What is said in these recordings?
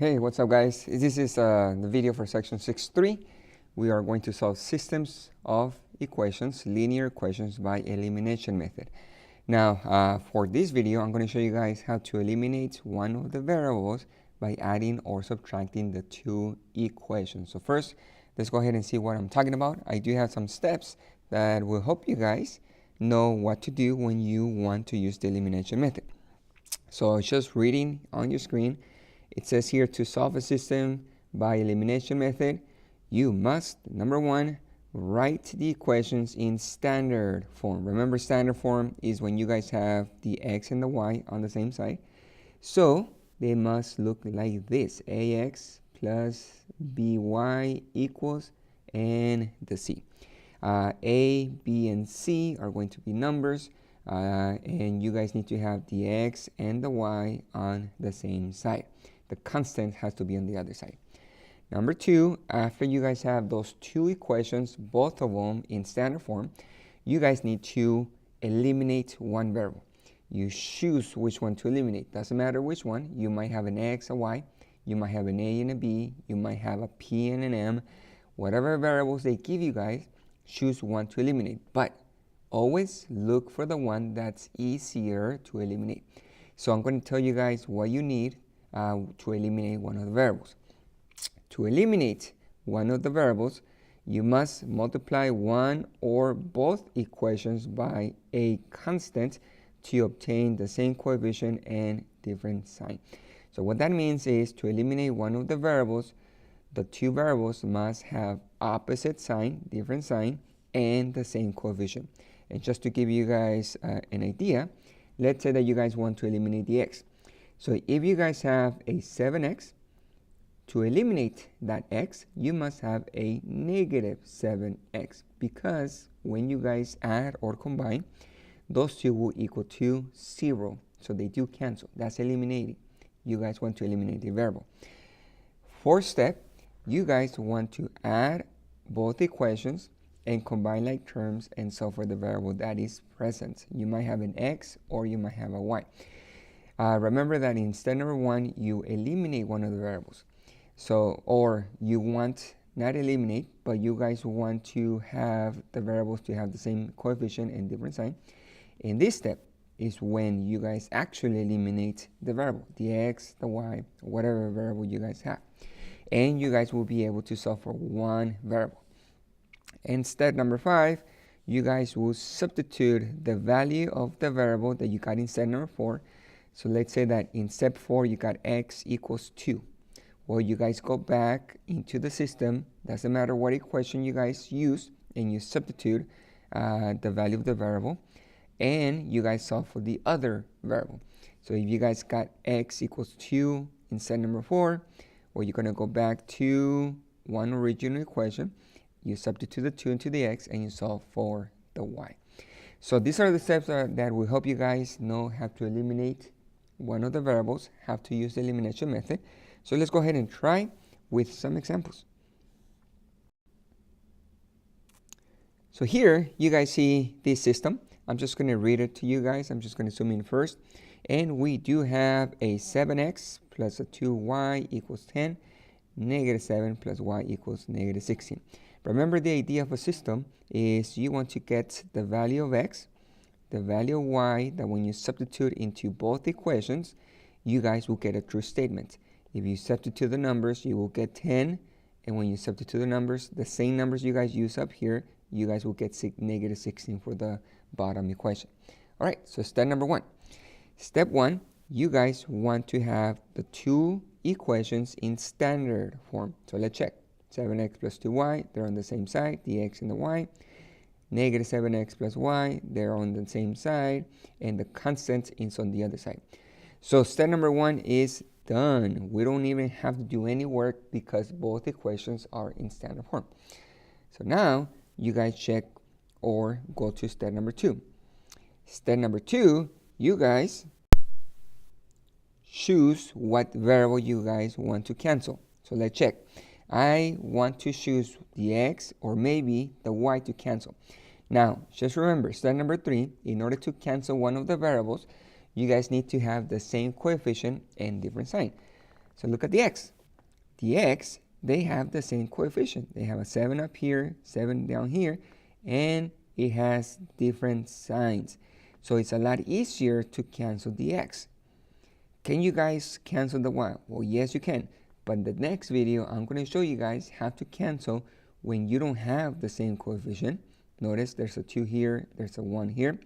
Hey, what's up guys? This is the video for section 6.3. We are going to solve systems of equations, linear equations by elimination method. Now, for this video, I'm going to show you guys how to eliminate one of the variables by adding or subtracting the two equations. So first, let's go ahead and see what I'm talking about. I do have some steps that will help you guys know what to do when you want to use the elimination method. So just reading on your screen, it says here to solve a system by elimination method, you must, number one, write the equations in standard form. Remember, standard form is when you guys have the x and the y on the same side. So they must look like this: ax plus by equals and the c. A, b, and c are going to be numbers, and you guys need to have the x and the y on the same side. The constant has to be on the other side. Number two, after you guys have those two equations, both of them in standard form, you guys need to eliminate one variable. You choose which one to eliminate. Doesn't matter which one. You might have an x, a y. You might have an a and a b. You might have a p and an m. Whatever variables they give you guys, choose one to eliminate. But always look for the one that's easier to eliminate. So I'm going to tell you guys what you need to eliminate one of the variables. To eliminate one of the variables, you must multiply one or both equations by a constant to obtain the same coefficient and different sign. So what that means is, to eliminate one of the variables, the two variables must have opposite sign, different sign, and the same coefficient. And just to give you guys an idea, let's say that you guys want to eliminate the x. So if you guys have a 7x, to eliminate that x, you must have a negative 7x, because when you guys add or combine, those two will equal to 0. So they do cancel. That's eliminating. You guys want to eliminate the variable. Fourth step, you guys want to add both equations and combine like terms and solve for the variable that is present. You might have an x or you might have a y. Remember that in step number one, you eliminate one of the variables. So, or you want, not eliminate, but you guys want to have the variables to have the same coefficient and different sign. In this step is when you guys actually eliminate the variable, the x, the y, whatever variable you guys have. And you guys will be able to solve for one variable. In step number 5, you guys will substitute the value of the variable that you got in step number 4. So let's say that in step 4 you got x equals 2. Well, you guys go back into the system, doesn't matter what equation you guys use, and you substitute the value of the variable, and you guys solve for the other variable. So if you guys got x equals 2 in step number 4, well, you're going to go back to one original equation, you substitute the 2 into the x, and you solve for the y. So these are the steps that will help you guys know how to eliminate one of the variables, how to use the elimination method. So let's go ahead and try with some examples. So here you guys see this system. I'm just going to read it to you guys. I'm just going to zoom in first. And we do have a 7x plus a 2y equals 10, negative 7 plus y equals negative 16. Remember, the idea of a system is you want to get the value of x, the value of y, that when you substitute into both equations, you guys will get a true statement. If you substitute the numbers, you will get 10. And when you substitute the numbers, the same numbers you guys use up here, you guys will get negative 16 for the bottom equation. All right, so step number 1. Step 1, you guys want to have the two equations in standard form. So let's check. 7x plus 2y, they're on the same side, the x and the y. Negative 7x plus y, they're on the same side, and the constant is on the other side. So step number 1 is done. We don't even have to do any work because both equations are in standard form. So now you guys check or go to step number 2. Step number 2, you guys choose what variable you guys want to cancel. So let's check. I want to choose the x or maybe the y to cancel. Now, just remember, step number 3, in order to cancel one of the variables, you guys need to have the same coefficient and different sign. So look at the x. The x, they have the same coefficient. They have a 7 up here, 7 down here, and it has different signs. So it's a lot easier to cancel the x. Can you guys cancel the y? Well, yes, you can. But in the next video, I'm going to show you guys how to cancel when you don't have the same coefficient. Notice there's a 2 here, there's a 1 here,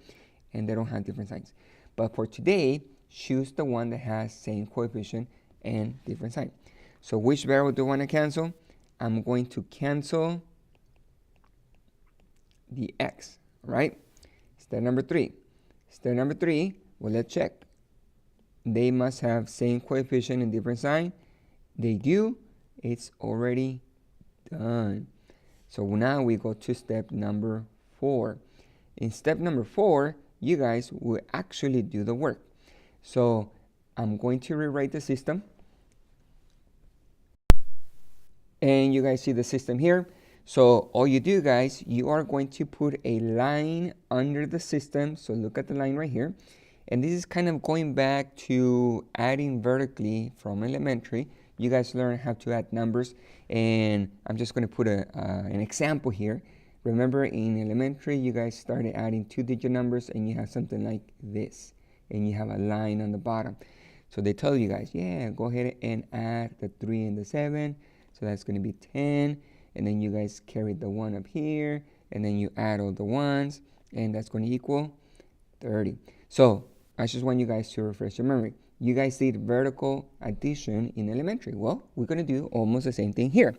and they don't have different signs. But for today, choose the one that has same coefficient and different sign. So which variable do I want to cancel? I'm going to cancel the x, right? Step number 3. Step number 3, well, let's check. They must have same coefficient and different sign. They do. It's already done. So now we go to step number 4. In step number 4, you guys will actually do the work. So I'm going to rewrite the system. And you guys see the system here. So all you do, guys, you are going to put a line under the system. So look at the line right here. And this is kind of going back to adding vertically from elementary. You guys learn how to add numbers. And I'm just going to put an example here. Remember, in elementary, you guys started adding 2-digit numbers, and you have something like this. And you have a line on the bottom. So they tell you guys, yeah, go ahead and add the 3 and the 7. So that's going to be 10. And then you guys carry the 1 up here. And then you add all the 1s. And that's going to equal 30. So I just want you guys to refresh your memory. You guys did vertical addition in elementary. Well, we're going to do almost the same thing here.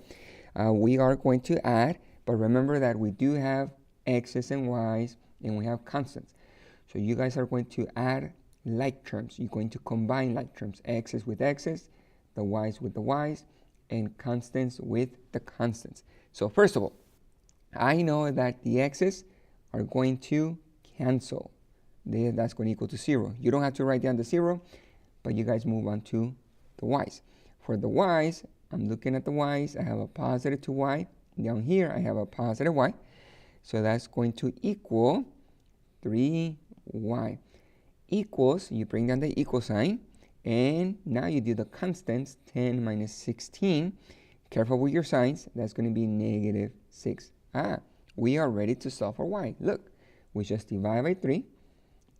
We are going to add, but remember that we do have x's and y's, and we have constants. So you guys are going to add like terms. You're going to combine like terms, x's with x's, the y's with the y's, and constants with the constants. So first of all, I know that the x's are going to cancel. That's going to equal to 0. You don't have to write down the 0, but you guys move on to the y's. For the y's, I'm looking at the y's. I have a positive 2y. Down here, I have a positive y. So that's going to equal 3y. Equals, you bring down the equal sign. And now you do the constants, 10 minus 16. Careful with your signs. That's going to be negative 6. We are ready to solve for y. Look, we just divide by 3.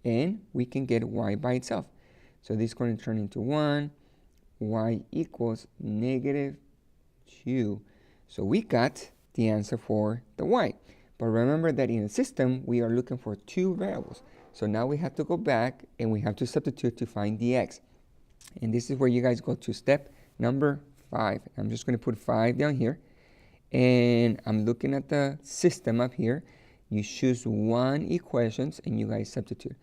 And we can get y by itself. So this is going to turn into 1. Y equals negative 2. So we got the answer for the y. But remember that in the system, we are looking for 2 variables. So now we have to go back and we have to substitute to find the x. And this is where you guys go to step number 5. I'm just going to put 5 down here. And I'm looking at the system up here. You choose 1 equations and you guys substitute.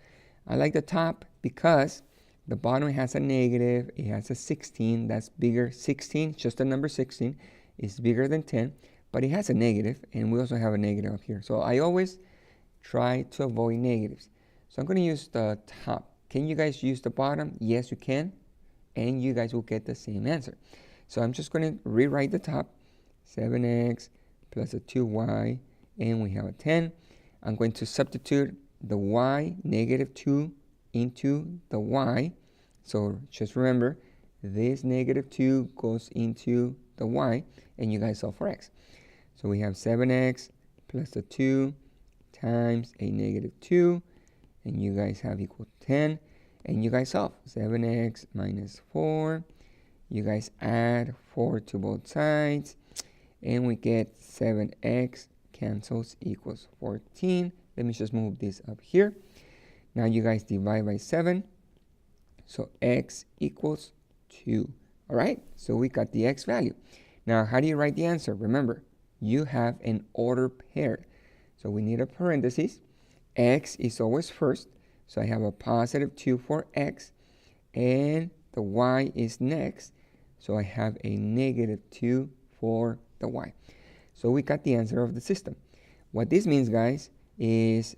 I like the top because the bottom has a negative. It has a 16. That's bigger. 16, just the number 16, is bigger than 10. But it has a negative, and we also have a negative up here. So I always try to avoid negatives. So I'm going to use the top. Can you guys use the bottom? Yes, you can. And you guys will get the same answer. So I'm just going to rewrite the top. 7x plus a 2y, and we have a 10. I'm going to substitute the y, negative 2, into the y. So just remember, this negative 2 goes into the y, and you guys solve for x. So we have 7x plus a 2 times a negative 2, and you guys have equal 10. And you guys solve 7x minus 4. You guys add 4 to both sides, and we get 7x cancels equals 14. Let me just move this up here. Now you guys divide by 7. So x equals 2. All right, so we got the x value. Now, how do you write the answer? Remember, you have an order pair. So we need a parenthesis. X is always first. So I have a positive 2 for x. And the y is next. So I have a negative 2 for the y. So we got the answer of the system. What this means, guys, is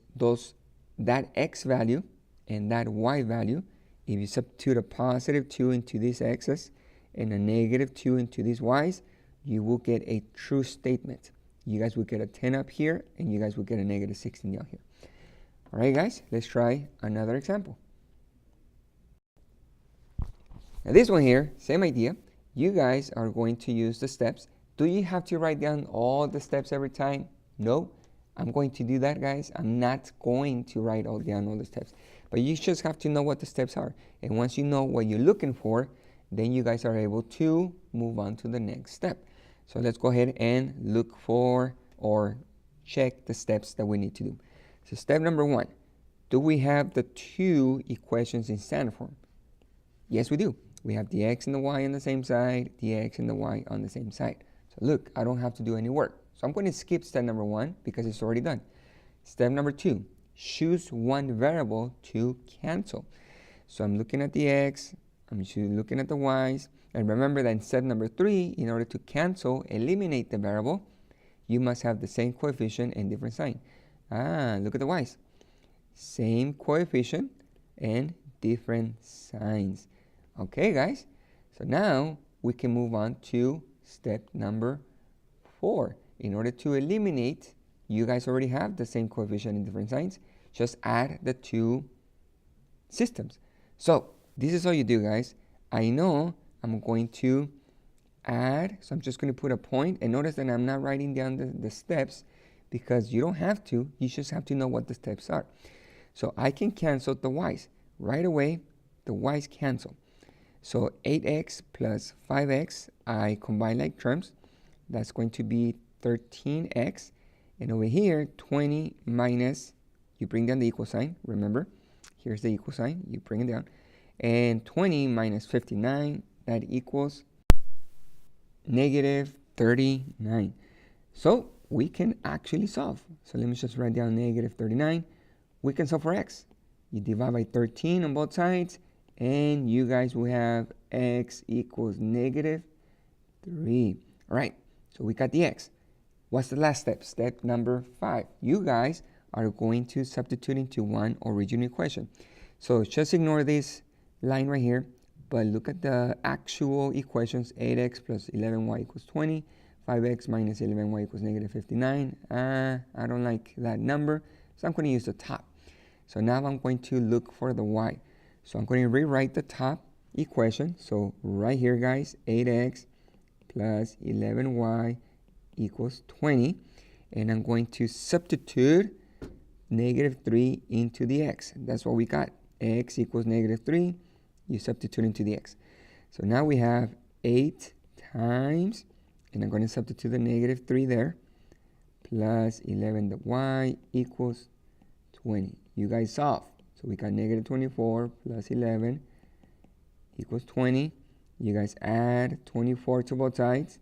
that x value and that y value, if you substitute a positive 2 into these x's and a negative 2 into these y's, you will get a true statement. You guys will get a 10 up here, and you guys will get a negative 16 down here. All right, guys, let's try another example. Now this one here, same idea. you guys are going to use the steps. Do you have to write down all the steps every time? No, I'm going to do that, guys. I'm not going to write down all the steps, but you just have to know what the steps are. And once you know what you're looking for, then you guys are able to move on to the next step. So let's go ahead and look for or check the steps that we need to do. So step number 1, do we have the 2 equations in standard form? Yes, we do. We have the x and the y on the same side, the x and the y on the same side. So look, I don't have to do any work. So I'm going to skip step number 1 because it's already done. Step number 2, choose one variable to cancel. So I'm looking at the x, I'm looking at the y's, and remember that in step number 3, in order to cancel, eliminate the variable, you must have the same coefficient and different sign. Look at the y's. Same coefficient and different signs. Okay, guys, so now we can move on to step number 4. In order to eliminate, you guys already have the same coefficient and different signs. Just add the 2 systems. So this is all you do, guys. I know I'm going to add, so I'm just going to put a point, and notice that I'm not writing down the steps because you don't have to. You just have to know what the steps are. So I can cancel the y's. Right away, the y's cancel. So 8x plus 5x, I combine like terms. That's going to be 13x. And over here, 20 minus, you bring down the equal sign. Remember, here's the equal sign. You bring it down. And 20 minus 59, that equals negative 39. So we can actually solve. So let me just write down negative 39. We can solve for x. You divide by 13 on both sides, and you guys will have x equals negative 3. All right, so we got the x. What's the last step? Step number 5. You guys are going to substitute into one original equation. So just ignore this line right here, but look at the actual equations. 8x plus 11y equals 20. 5x minus 11y equals negative 59. I don't like that number, so I'm going to use the top. So now I'm going to look for the y. So I'm going to rewrite the top equation. So right here, guys, 8x plus 11y equals 20. And I'm going to substitute negative 3 into the x. That's what we got. X equals negative 3. You substitute into the x. So now we have 8 times, and I'm going to substitute the negative 3 there, plus 11, the y equals 20. You guys solve. So we got negative 24 plus 11 equals 20. You guys add 24 to both sides.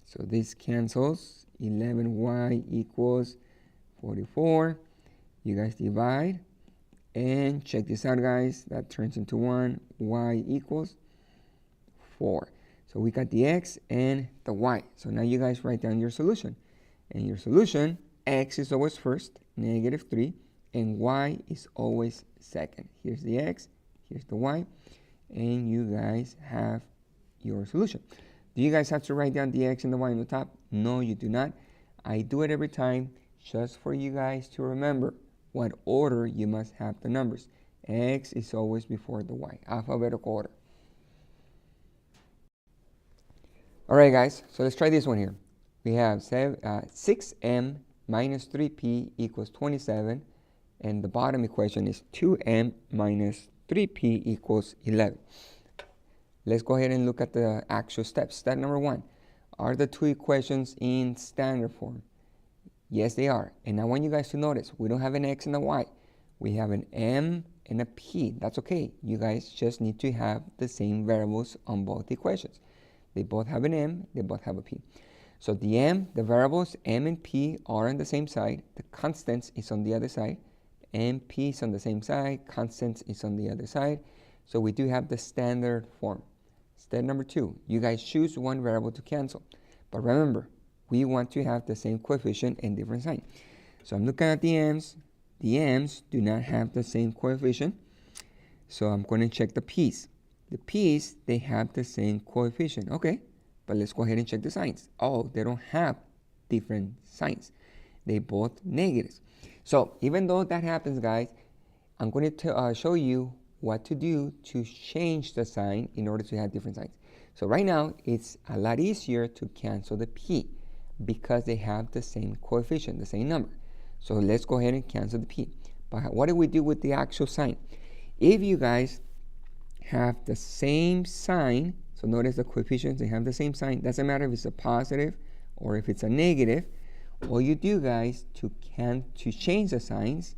So this cancels. 11y equals 44. You guys divide. And check this out, guys. That turns into 1. Y equals 4. So we got the x and the y. So now you guys write down your solution. And your solution, x is always first, negative 3. And y is always second. Here's the x, here's the y, and you guys have your solution. Do you guys have to write down the x and the y on the top? No, you do not. I do it every time just for you guys to remember what order you must have the numbers. X is always before the y, alphabetical order. All right, guys, so let's try this one here. We have 6m minus 3p equals 27. And the bottom equation is 2m minus 3p equals 11. Let's go ahead and look at the actual steps. Step number 1. Are the 2 equations in standard form? Yes, they are. And I want you guys to notice, we don't have an x and a y. We have an m and a p. That's okay. You guys just need to have the same variables on both equations. They both have an m, they both have a p. So the m, the variables m and p are on the same side. The constants is on the other side. And p is on the same side, constants is on the other side. So we do have the standard form. Step number 2, you guys choose one variable to cancel. But remember, we want to have the same coefficient and different sign. So I'm looking at the m's. The m's do not have the same coefficient. So I'm going to check the p's. The p's, they have the same coefficient. Okay, but let's go ahead and check the signs. Oh, they don't have different signs. They both negatives. So even though that happens, guys, I'm going to show you what to do to change the sign in order to have different signs. So right now, it's a lot easier to cancel the p because they have the same coefficient, the same number. So let's go ahead and cancel the p. But what do we do with the actual sign? If you guys have the same sign, so notice the coefficients, they have the same sign. Doesn't matter if it's a positive or if it's a negative. All you do, guys, to change the signs,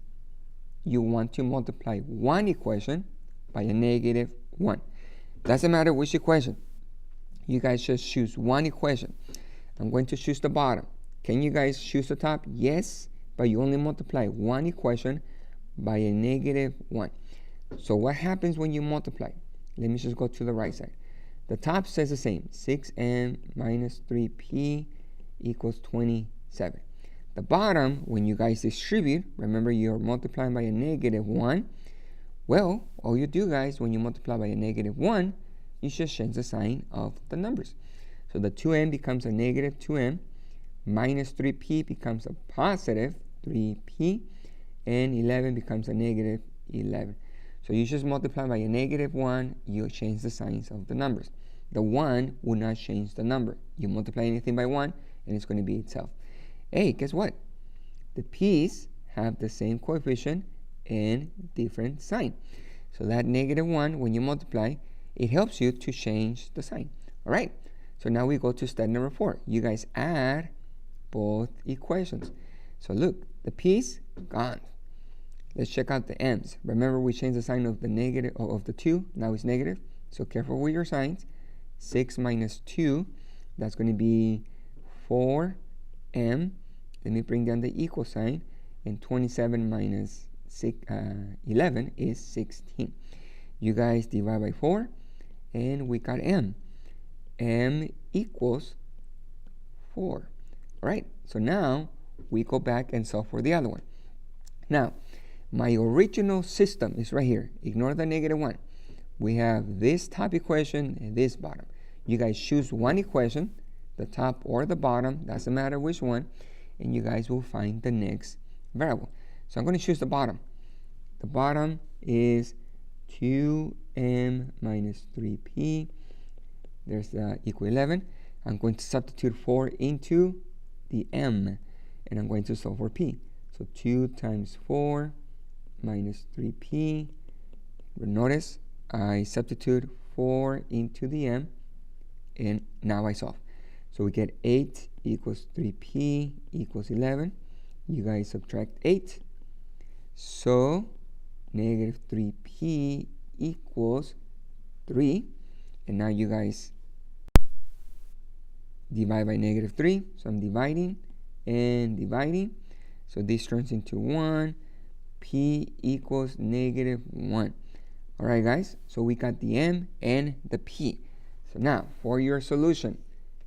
you want to multiply one equation by a negative 1. Doesn't matter which equation. You guys just choose one equation. I'm going to choose the bottom. Can you guys choose the top? Yes, but you only multiply one equation by a negative 1. So what happens when you multiply? Let me just go to the right side. The top says the same, 6m minus 3p equals 27. The bottom, when you guys distribute, remember you're multiplying by a negative 1. Well, all you do, guys, when you multiply by a negative 1, you just change the sign of the numbers. So the 2m becomes a negative 2m, minus 3p becomes a positive 3p, and 11 becomes a negative 11. So you just multiply by a negative 1, you change the signs of the numbers. The 1 will not change the number. You multiply anything by 1, and it's going to be itself. Hey, guess what? The p's have the same coefficient and different sign. So that negative 1, when you multiply, it helps you to change the sign. All right, so now we go to step number 4. You guys add both equations. So look, the p's gone. Let's check out the m's. Remember, we changed the sign of the negative of the 2. Now it's negative. So careful with your signs. 6 minus 2, that's going to be 4m. Let me bring down the equal sign. And 27 minus 11 is 16. You guys divide by 4, and we got m. M equals 4. All right, so now we go back and solve for the other one. Now, my original system is right here. Ignore the negative 1. We have this top equation and this bottom. You guys choose one equation, the top or the bottom, doesn't matter which one, and you guys will find the next variable. So I'm going to choose the bottom. The bottom is 2m minus 3p. There's the equal 11. I'm going to substitute 4 into the m, and I'm going to solve for p. So 2 times 4 minus 3p. Notice I substitute 4 into the m, and now I solve. So we get 8 equals 3p equals 11. You guys subtract 8. So negative 3p equals 3. And now you guys divide by negative 3. So I'm dividing and dividing. So this turns into 1. P equals negative 1. All right, guys. So we got the m and the p. So now for your solution,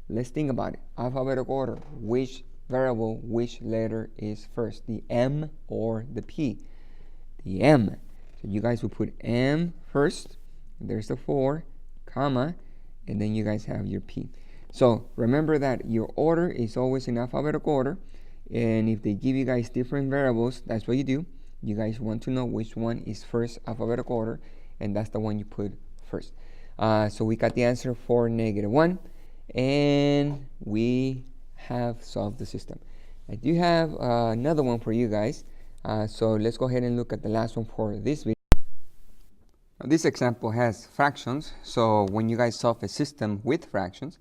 let's think about it. Alphabetical order. Which variable, which letter is first? The m or the p? The m. So you guys will put m first. There's the 4, comma, and then you guys have your p. So remember that your order is always in alphabetical order. And if they give you guys different variables, that's what you do. You guys want to know which one is first alphabetical order, and that's the one you put first. So we got the answer for negative 1, and we have solved the system. I do have another one for you guys. So let's go ahead and look at the last one for this video. Now, this example has fractions. So when you guys solve a system with fractions,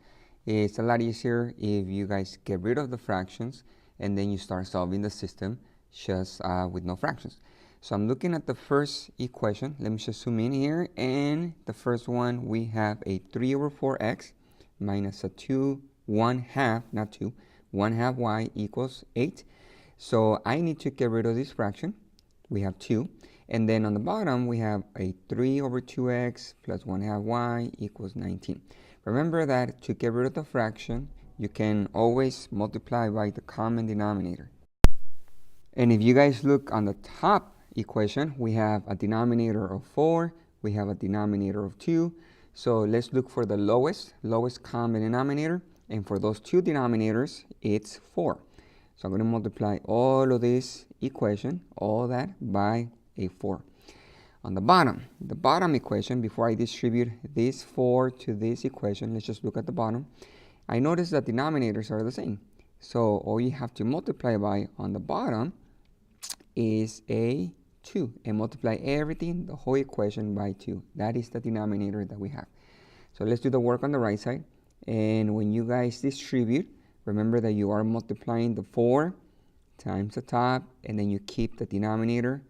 it's a lot easier if you guys get rid of the fractions and then you start solving the system just with no fractions. So I'm looking at the first equation. Let me just zoom in here. And the first one, we have a 3 over 4x minus a 2, 1/2, not 2, 1/2 y equals 8. So I need to get rid of this fraction. We have 2. And then on the bottom, we have a 3 over 2x plus 1/2 y equals 19. Remember that to get rid of the fraction, you can always multiply by the common denominator. And if you guys look on the top equation, we have a denominator of 4, we have a denominator of 2. So let's look for the lowest common denominator. And for those two denominators, it's 4. So I'm going to multiply all of this equation, all that, by a 4. On the bottom equation, before I distribute this 4 to this equation, let's just look at the bottom. I notice that denominators are the same. So all you have to multiply by on the bottom is a 2 and multiply everything, the whole equation, by 2. That is the denominator that we have. So let's do the work on the right side. And when you guys distribute, remember that you are multiplying the 4 times the top, and then you keep the denominator,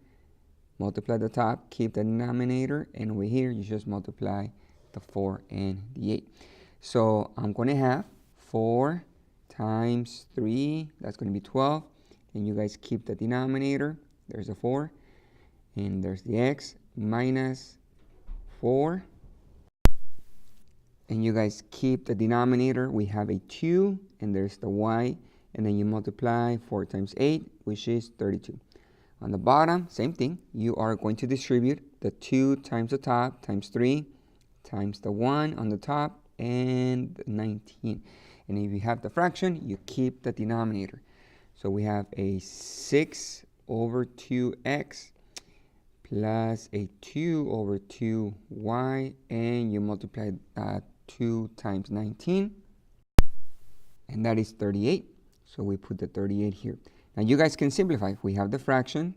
multiply the top, keep the denominator, and over here you just multiply the 4 and the 8. So I'm going to have 4 times 3, that's going to be 12, and you guys keep the denominator, there's a 4, and there's the x, minus 4, and you guys keep the denominator, we have a 2, and there's the y, and then you multiply 4 times 8, which is 32. On the bottom, same thing, you are going to distribute the 2 times the top times 3 times the 1 on the top and 19. And if you have the fraction, you keep the denominator. So we have a 6 over 2x plus a 2 over 2y, and you multiply 2 times 19, and that is 38. So we put the 38 here. Now you guys can simplify. We have the fraction,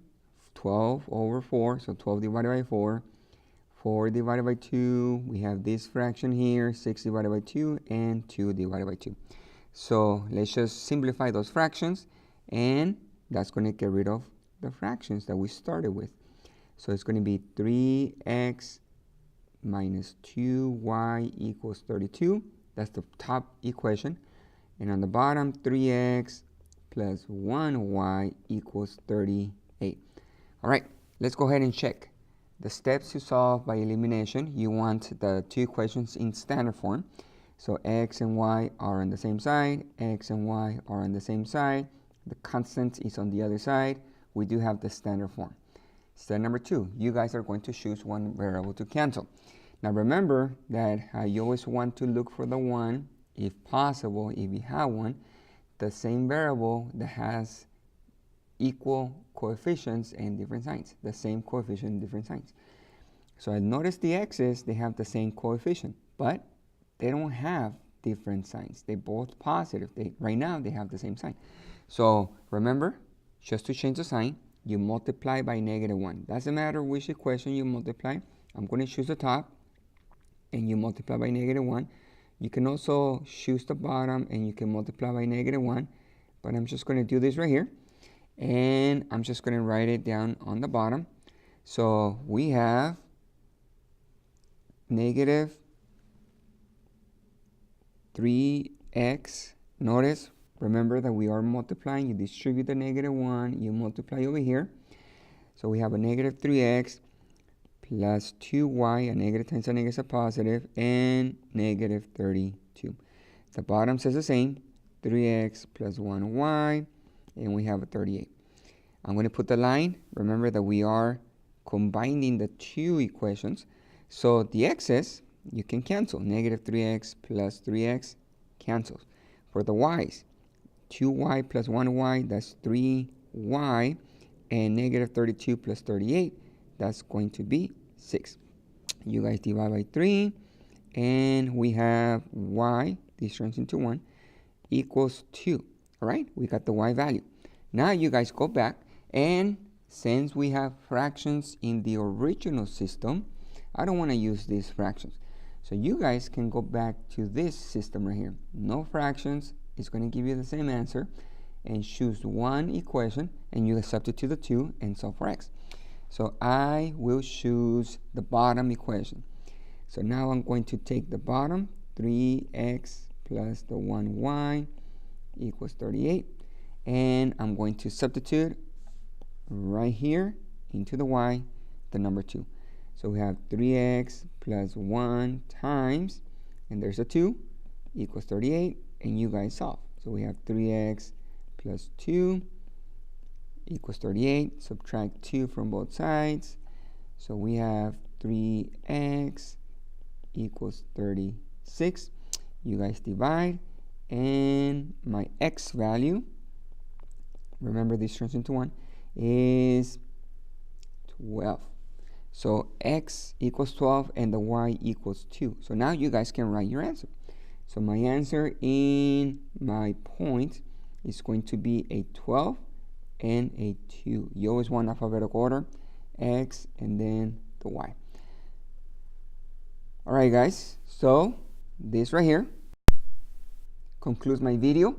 12 over 4, so 12 divided by 4, 4 divided by 2, we have this fraction here, 6 divided by 2, and 2 divided by 2. So let's just simplify those fractions, and that's going to get rid of the fractions that we started with. So it's going to be 3x minus 2y equals 32. That's the top equation. And on the bottom, 3x plus 1y equals 38. All right, let's go ahead and check. The steps to solve by elimination, you want the two equations in standard form. So x and y are on the same side, x and y are on the same side. The constant is on the other side. We do have the standard form. Step number 2, you guys are going to choose one variable to cancel. Now remember that you always want to look for the one, if possible, if you have one, the same variable that has equal coefficients and different signs, the same coefficient and different signs. So I notice the x's, they have the same coefficient, but they don't have different signs. They're both positive. Right now they have the same sign. So remember, just to change the sign, you multiply by -1. Doesn't matter which equation you multiply. I'm going to choose the top, and you multiply by -1. You can also choose the bottom, and you can multiply by -1. But I'm just going to do this right here, and I'm just going to write it down on the bottom. So we have negative 3x. Notice, remember that we are multiplying. You distribute the -1, you multiply over here. So we have a negative 3x plus 2y, a negative times a negative is a positive, and negative 32. The bottom says the same, 3x plus 1y, and we have a 38. I'm going to put the line. Remember that we are combining the two equations. So the x's, you can cancel. Negative 3x plus 3x cancels. For the y's, 2y plus 1y, that's 3y, and negative 32 plus 38, that's going to be 6. You guys divide by 3, and we have y, this turns into 1, equals 2. All right, we got the y value. Now you guys go back, and since we have fractions in the original system, I don't want to use these fractions. So you guys can go back to this system right here. No fractions. It's going to give you the same answer. And choose one equation, and you substitute the 2 and solve for x. So I will choose the bottom equation. So now I'm going to take the bottom, 3x plus the 1y equals 38. And I'm going to substitute right here into the y, the number 2. So we have 3x plus 1 times, and there's a 2, equals 38, and you guys solve. So we have 3x plus 2 equals 38. Subtract 2 from both sides. So we have 3x equals 36. You guys divide, and my x value, remember this turns into 1, is 12. So x equals 12 and the y equals 2. So now you guys can write your answer. So my answer in my point is going to be a 12 and a 2. You always want alphabetical order, x and then the y. Alright guys, so this right here concludes my video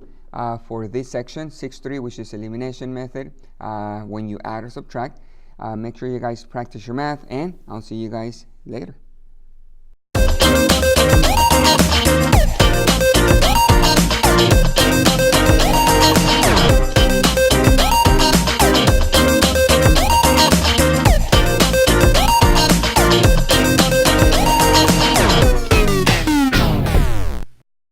for this section 6.3, which is elimination method when you add or subtract. Make sure you guys practice your math, and I'll see you guys later.